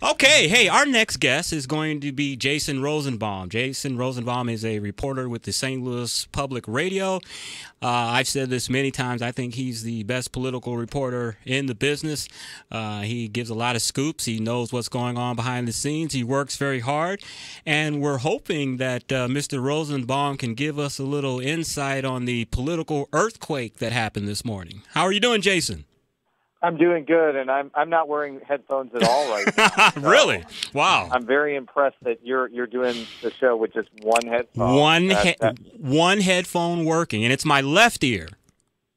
Okay, hey, our next guest is going to be Jason Rosenbaum. Jason Rosenbaum is a reporter with the St. Louis Public Radio. I've said this many times. I think he's the best political reporter in the business. He gives a lot of scoops. He knows what's going on behind the scenes. He works very hard. And we're hoping that Mr. Rosenbaum can give us a little insight on the political earthquake that happened this morning. How are you doing, Jason? I'm doing good, and I'm not wearing headphones at all right now. So Really? Wow. I'm very impressed that you're doing the show with just one headphone. One headphone working, and it's my left ear.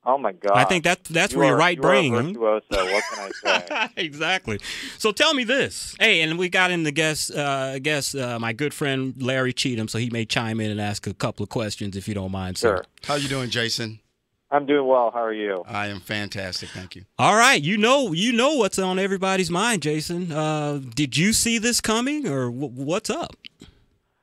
Oh my God! I think that's where your right brain. You are a virtuoso. What can I say? Exactly. So tell me this. Hey, and we got in the guest, my good friend Larry Cheatham, so he may chime in and ask a couple of questions if you don't mind, sir. Sure. How you doing, Jason? I'm doing well. How are you? I am fantastic, thank you. All right, you know what's on everybody's mind, Jason. Did you see this coming, or what's up?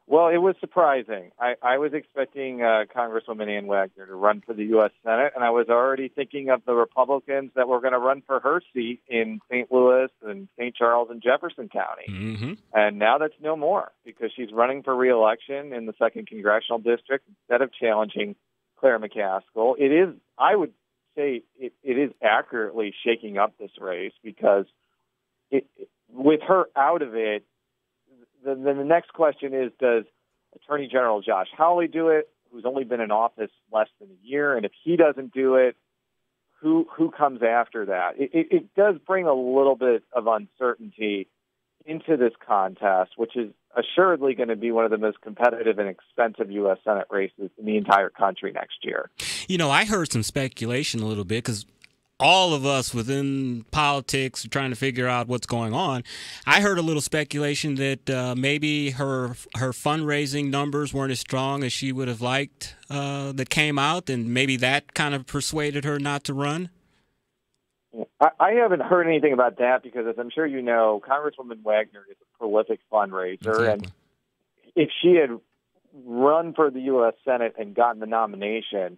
Well, it was surprising. I was expecting Congresswoman Ann Wagner to run for the U.S. Senate, and I was already thinking of the Republicans that were going to run for her seat in St. Louis and St. Charles and Jefferson County. Mm-hmm. And now that's no more because she's running for re-election in the 2nd Congressional District instead of challenging Claire McCaskill. It is, I would say, it is accurately shaking up this race because with her out of it, then the next question is, does Attorney General Josh Hawley do it, who's only been in office less than a year? And if he doesn't do it, who comes after that? It does bring a little bit of uncertainty into this contest, which is assuredly going to be one of the most competitive and expensive U.S. Senate races in the entire country next year. You know, I heard some speculation a little bit because all of us within politics are trying to figure out what's going on. I heard a little speculation that maybe her fundraising numbers weren't as strong as she would have liked that came out, and maybe that kind of persuaded her not to run. I haven't heard anything about that because, as I'm sure you know, Congresswoman Wagner is a prolific fundraiser. Exactly. And if she had run for the U.S. Senate and gotten the nomination,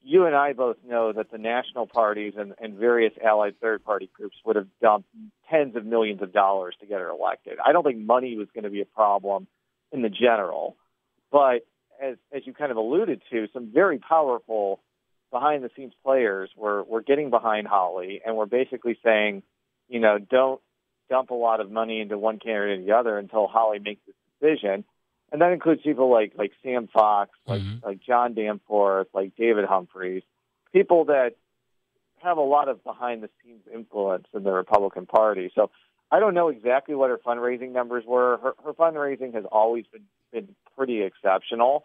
you and I both know that the national parties and various allied third-party groups would have dumped tens of millions of dollars to get her elected. I don't think money was going to be a problem in the general. But as you kind of alluded to, some very powerful behind-the-scenes players were getting behind Hawley and were basically saying, you know, don't dump a lot of money into one candidate or the other until Hawley makes this decision. And that includes people like Sam Fox, like John Danforth, like David Humphreys, people that have a lot of behind-the-scenes influence in the Republican Party. So I don't know exactly what her fundraising numbers were. Her fundraising has always been pretty exceptional.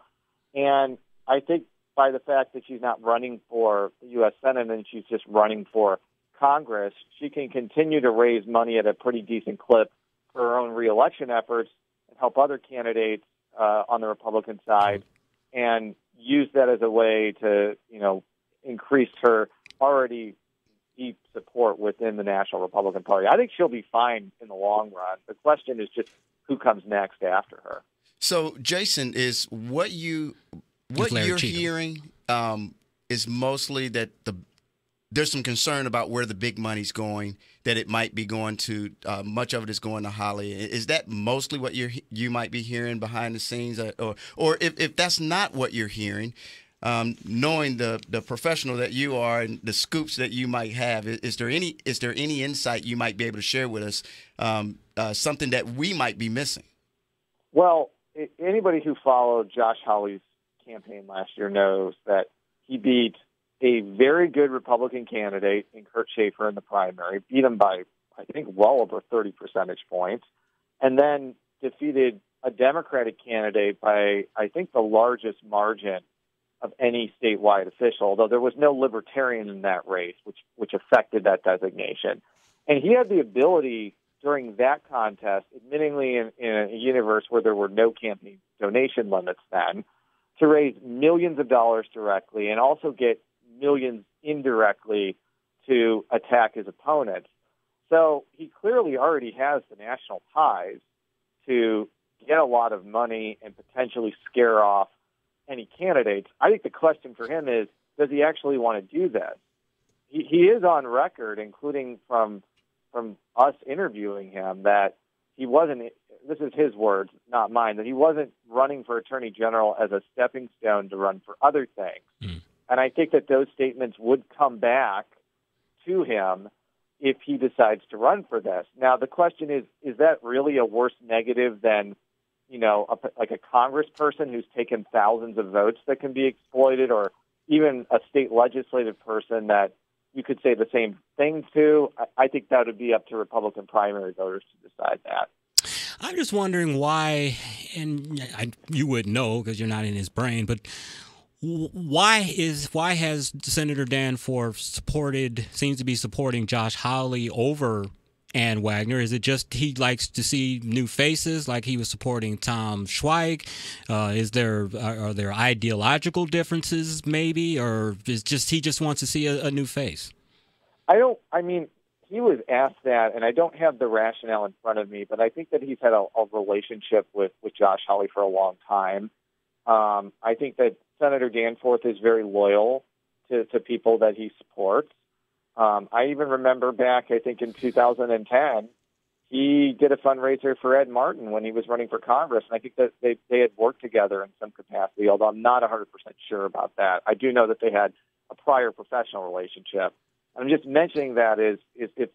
And I think by the fact that she's not running for the U.S. Senate and she's just running for Congress, she can continue to raise money at a pretty decent clip for her own reelection efforts and help other candidates on the Republican side and use that as a way to, you know, increase her already deep support within the National Republican Party. I think she'll be fine in the long run. The question is just who comes next after her. So, Jason, is what you're hearing is mostly that there's some concern about where the big money's going, that it might be going to much of it is going to Hawley. Is that mostly what you might be hearing behind the scenes, or if that's not what you're hearing, knowing the professional that you are and the scoops that you might have, is there any insight you might be able to share with us, something that we might be missing? Well, anybody who followed Josh Hawley's campaign last year knows that he beat a very good Republican candidate in Kurt Schaefer in the primary, beat him by, I think, well over 30 percentage points, and then defeated a Democratic candidate by, I think, the largest margin of any statewide official, although there was no libertarian in that race, which affected that designation. And he had the ability during that contest, admittingly in a universe where there were no campaign donation limits then, to raise millions of dollars directly and also get millions indirectly to attack his opponents. So he clearly already has the national ties to get a lot of money and potentially scare off any candidates. I think the question for him is, does he actually want to do this? He is on record, including from us interviewing him, that he wasn't, this is his words, not mine, that he wasn't running for attorney general as a stepping stone to run for other things. Mm. And I think that those statements would come back to him if he decides to run for this. Now, the question is that really a worse negative than, like a congressperson who's taken thousands of votes that can be exploited, or even a state legislative person that you could say the same thing to? I think that would be up to Republican primary voters to decide that. I'm just wondering why, and you would know because you're not in his brain, but why has Senator Danforth seems to be supporting Josh Hawley over Ann Wagner? Is it just he likes to see new faces, like he was supporting Tom Schweik? Are there ideological differences, maybe, or is he just wants to see a new face? He was asked that, and I don't have the rationale in front of me, but I think that he's had a relationship with Josh Hawley for a long time. I think that Senator Danforth is very loyal to people that he supports. I even remember back, I think in 2010, he did a fundraiser for Ed Martin when he was running for Congress, and I think that they had worked together in some capacity, although I'm not 100% sure about that. I do know that they had a prior professional relationship. I'm just mentioning that is if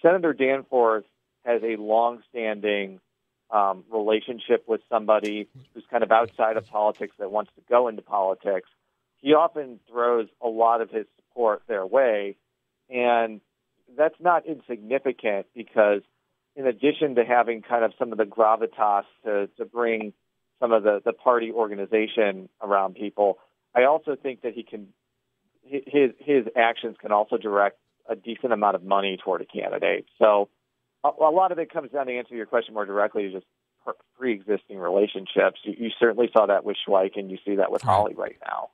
Senator Danforth has a long-standing relationship with somebody who's kind of outside of politics that wants to go into politics, he often throws a lot of his support their way. And that's not insignificant because in addition to having kind of some of the gravitas to bring some of the party organization around people, I also think that his actions can also direct a decent amount of money toward a candidate. So a lot of it comes down to answer your question more directly to just pre-existing relationships. You certainly saw that with Schweik, and you see that with Hawley right now.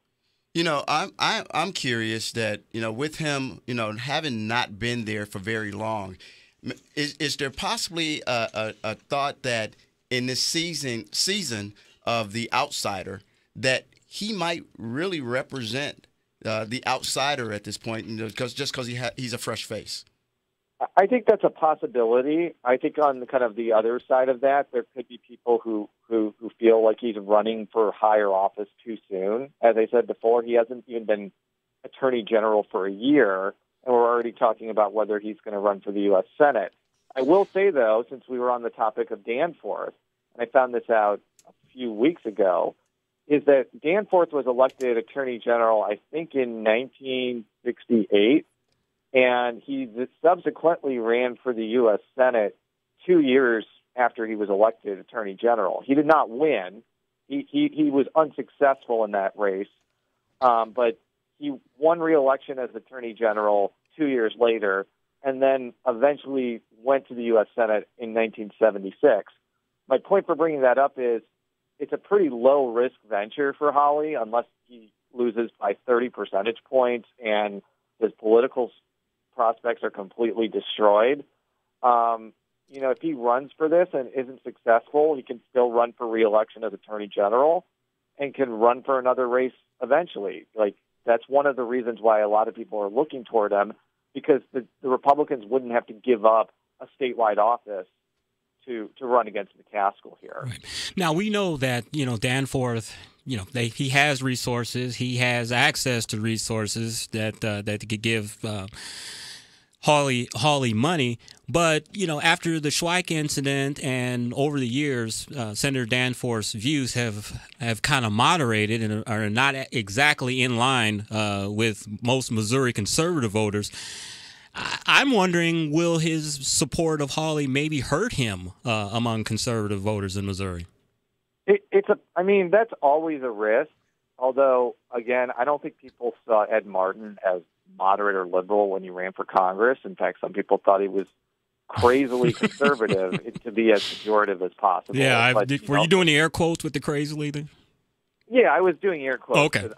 I'm curious that, with him, having not been there for very long, is there possibly a thought that in this season of The Outsider that he might really represent the outsider at this point, because he's a fresh face? I think that's a possibility. I think on kind of the other side of that, there could be people who feel like he's running for higher office too soon. As I said before, he hasn't even been Attorney General for a year, and we're already talking about whether he's going to run for the U.S. Senate. I will say, though, since we were on the topic of Danforth, and I found this out a few weeks ago, is that Danforth was elected Attorney General, I think, in 1968. And he subsequently ran for the U.S. Senate 2 years after he was elected Attorney General. He did not win. He was unsuccessful in that race, but he won re-election as Attorney General 2 years later, and then eventually went to the U.S. Senate in 1976. My point for bringing that up is it's a pretty low-risk venture for Hawley unless he loses by 30 percentage points and his political prospects are completely destroyed. If he runs for this and isn't successful, he can still run for re-election as Attorney General and can run for another race eventually. That's one of the reasons why a lot of people are looking toward him, because the Republicans wouldn't have to give up a statewide office to run against McCaskill here. Right. Now, we know that, Danforth, he has resources. He has access to resources that could give Hawley money. But, after the Schweik incident and over the years, Senator Danforth's views have kind of moderated and are not exactly in line with most Missouri conservative voters. I'm wondering, will his support of Hawley maybe hurt him among conservative voters in Missouri? That's always a risk. Although, again, I don't think people saw Ed Martin as moderate or liberal when he ran for Congress. In fact, some people thought he was crazily conservative to be as pejorative as possible. Yeah, were you doing the air quotes with the crazily then? Yeah, I was doing air quotes. Okay.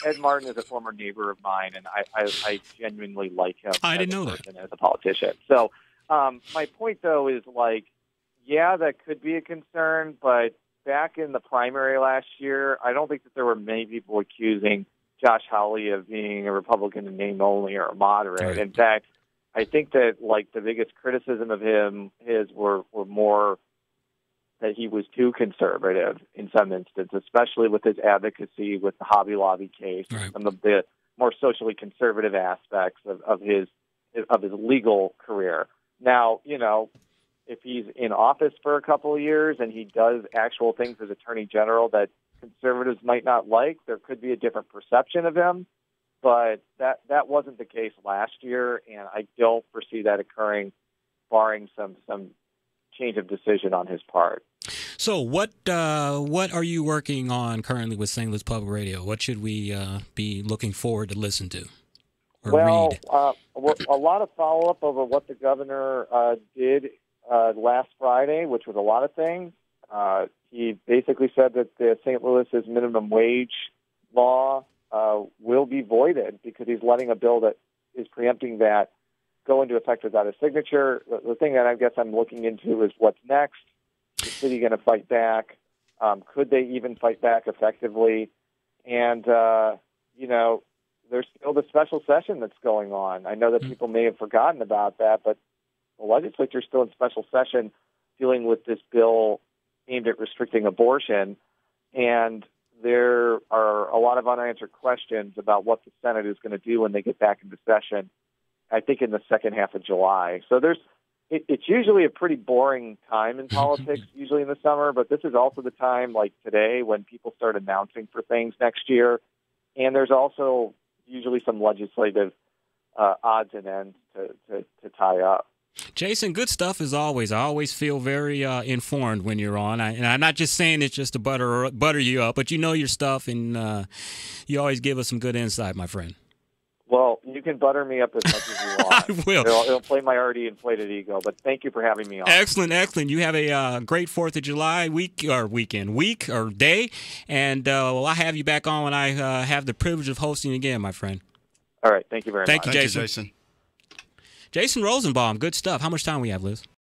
Ed Martin is a former neighbor of mine, and I genuinely like him as a politician. So my point, though, is that could be a concern, but back in the primary last year, I don't think that there were many people accusing Josh Hawley of being a Republican in name only or a moderate. Right. In fact, I think that like the biggest criticism of his were more that he was too conservative in some instances, especially with his advocacy with the Hobby Lobby case, right. Some of the more socially conservative aspects of his legal career. Now, if he's in office for a couple of years and he does actual things as Attorney General that conservatives might not like, there could be a different perception of him. But that wasn't the case last year, and I don't foresee that occurring, barring some change of decision on his part. So what are you working on currently with St. Louis Public Radio? What should we be looking forward to listen to or read? A lot of follow-up over what the governor did last Friday, which was a lot of things. He basically said that the St. Louis's minimum wage law will be voided because he's letting a bill that is preempting that go into effect without a signature. The thing that I guess I'm looking into is what's next. Is the city going to fight back? Could they even fight back effectively? And, there's still the special session that's going on. I know that people may have forgotten about that, but the legislature's still in special session dealing with this bill aimed at restricting abortion. And there are a lot of unanswered questions about what the Senate is going to do when they get back into session, I think in the second half of July. So it's usually a pretty boring time in politics, usually in the summer, but this is also the time, like today, when people start announcing for things next year. And there's also usually some legislative odds and ends to tie up. Jason, good stuff as always. I always feel very informed when you're on. And I'm not just saying it just to butter you up, but you know your stuff, and you always give us some good insight, my friend. Well, you can butter me up as much as you want. I will. It'll play my already inflated ego, but thank you for having me on. Excellent. You have a great 4th of July week or day, and I'll have you back on when I have the privilege of hosting again, my friend. All right. Thank you very much. Thank you, Jason. Jason Rosenbaum, good stuff. How much time we have, Liz?